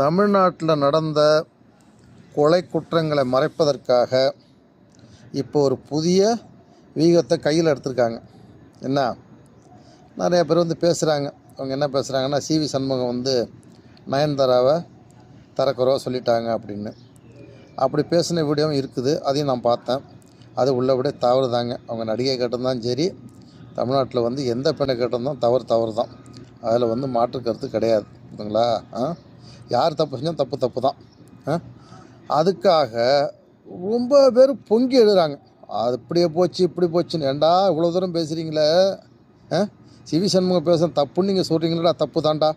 தமிழ்நாட்டில் நடந்த கொலை குற்றங்களை மறைப்பதற்காக இப்போ ஒரு புதிய வியூகத்தை கையில் எடுத்திருக்காங்க. என்ன, நிறைய பேர் பேசுகிறாங்க. அவங்க என்ன பேசுகிறாங்கன்னா, சிவி சண்முகம் நயன்தாராவை தரக்குறவா சொல்லிட்டாங்க அப்படின்னு. அப்படி பேசின வீடியோவும் இருக்குது, அதையும் நான் பார்த்தேன். அது உள்ளபடியே தவறு தாங்க. அவங்க நடிகை கேட்டிருந்தாலும் சரி, தமிழ்நாட்டில் எந்த பெண்ணை கேட்டிருந்தாலும் தவறு தான். அதில் மாற்று கருத்து கிடையாது. புரியுதுங்களா? யார் தப்பு செஞ்சால் தப்பு தான். அதுக்காக ரொம்ப பேர் பொங்கி எழுதுறாங்க. அது இப்படியே போச்சு இப்படி போச்சுன்னு. ஏண்டா இவ்வளோ தூரம் பேசுகிறீங்களே? சிவி சண்முகம் பேச தப்புன்னு நீங்கள் சொல்கிறீங்களா? தப்பு தாண்டா.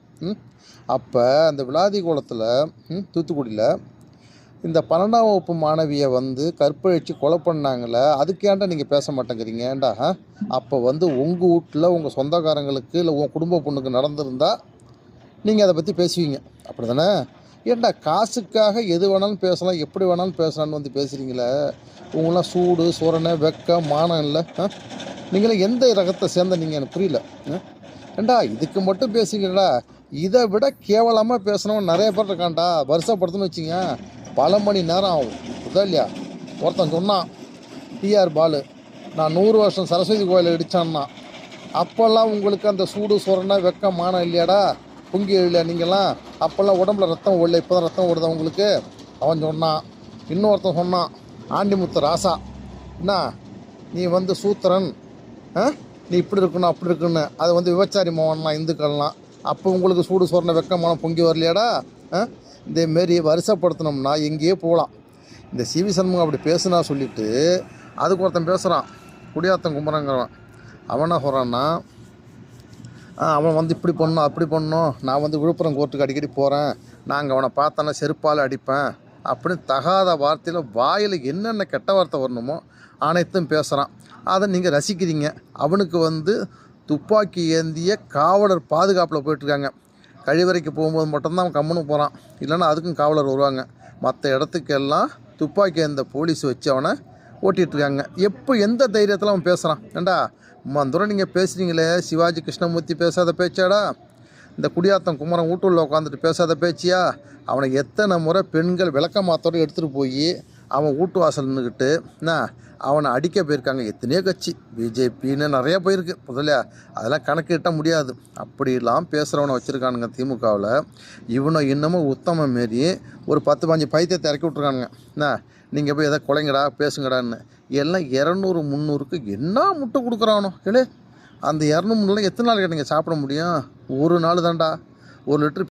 அப்போ அந்த விளாதி குளத்தில் தூத்துக்குடியில் இந்த 12ஆம் வகுப்பு மாணவியை கற்பழித்து கொலை பண்ணாங்களே, அதுக்கு ஏன்டா நீங்கள் பேச மாட்டேங்கிறீங்க? ஏண்டா அப்போ உங்கள் வீட்டில் உங்கள் சொந்தக்காரங்களுக்கு இல்லை உங்கள் குடும்ப பொண்ணுக்கு நடந்திருந்தா நீங்கள் அதை பற்றி பேசுவீங்க, அப்படி தானே? ஏண்டா காசுக்காக எது வேணாலும் பேசலாம், எப்படி வேணாலும் பேசலான்னு பேசுகிறீங்களே? உங்களாம் சூடு சோரணை வெக்கம் மானம் இல்லை. நீங்களும் எந்த ரகத்தை சேர்ந்த நீங்கள்? எனக்கு புரியல. ஏண்டா இதுக்கு மட்டும் பேசுகிறீங்களா? இதை விட கேவலமாக பேசணும் நிறைய பேர் இருக்காண்டா. வருஷப்படுத்துன்னு வச்சிங்க, பல மணி நேரம் ஆகும். புதா இல்லையா? ஒருத்தன் சொன்னான், டிஆர் பாலு, நான் 100 வருஷம் சரஸ்வதி கோயிலை இடித்தான்னா, அப்போல்லாம் உங்களுக்கு அந்த சூடு சோரணை வெக்கம் மானம் இல்லையாடா? பொங்கி இல்லையா நீங்கள்லாம்? அப்போல்லாம் உடம்புல ரத்தம் ஓடல, இப்போ தான் ரத்தம் ஓடுதா உங்களுக்கு? அவன் சொன்னான். இன்னொருத்தன் சொன்னான், ஆண்டிமுத்து ராசா, என்ன நீ சூத்திரன், நீ இப்படி இருக்கணும் அப்படி இருக்குன்னு. அது விபச்சாரி மோகன்லாம் இந்துக்கள்லாம். அப்போ உங்களுக்கு சூடு சோரணை வெக்கமான பொங்கி வரலையாடா? இதேமாரி வருஷப்படுத்தினோம்னா எங்கேயே போகலாம். இந்த சிவி சண்முகம் அப்படி பேசுனா சொல்லிவிட்டு அதுக்கு ஒருத்தன் பேசுகிறான், குடியாத்தம் கும்பரங்கிறவன். அவன் என்ன சொல்கிறான்னா, அவன் இப்படி பண்ணணும் அப்படி பண்ணணும், நான் விழுப்புரம் கோர்ட்டுக்கு அடிக்கடி போகிறேன், நாங்கள் அவனை பார்த்தோன்னா செருப்பால் அடிப்பேன் அப்படின்னு தகாத வார்த்தையில் வாயில் என்னென்ன கெட்ட வார்த்தை வரணுமோ அனைத்தும் பேசுகிறான். அதை நீங்கள் ரசிக்கிறீங்க. அவனுக்கு துப்பாக்கி ஏந்திய காவலர் பாதுகாப்பில் போயிட்டுருக்காங்க. கழிவறைக்கு போகும்போது மட்டும்தான் அவன் கம்முன்னு போகிறான், இல்லைன்னா அதுக்கும் காவலர் வருவாங்க. மற்ற இடத்துக்கெல்லாம் துப்பாக்கி ஏந்த போலீஸ் வச்சு அவனை ஓட்டிகிட்ருக்காங்க. எப்போ எந்த தைரியத்தில் அவன் பேசுகிறான்? ஏண்டா தூரம் நீங்கள் பேசுகிறீங்களே, சிவாஜி கிருஷ்ணமூர்த்தி பேசாத பேச்சாடா? இந்த குடியாத்தம் குமரன் வீட்டுள்ள உட்காந்துட்டு பேசாத பேச்சியா? அவனை எத்தனை முறை பெண்கள் விளக்கமாத்தோடு எடுத்துகிட்டு போய் அவன் வீட்டு வாசல் நின்றுக்கிட்டு அவனை அடிக்க போயிருக்காங்க. எத்தனையோ கட்சி, பிஜேபின்னு நிறையா போயிருக்கு. முதல்ல அதெல்லாம் கணக்கிட்ட முடியாது. அப்படிலாம் பேசுகிறவனை வச்சுருக்கானுங்க திமுகவில். இவனை இன்னமும் உத்தமம் மாரி ஒரு 10-15 பைத்தியத்தை இறக்கி விட்ருக்கானுங்க. நீங்கள் போய் எதை கொலைங்கடா பேசுங்கடான்னு. எல்லாம் 200-300க்கு என்ன முட்டை கொடுக்குறானோ இல்லை? அந்த 200-300 எத்தனை நாள் நீங்கள் சாப்பிட முடியும்? ஒரு நாள் தான்டா. 1 லிட்டர்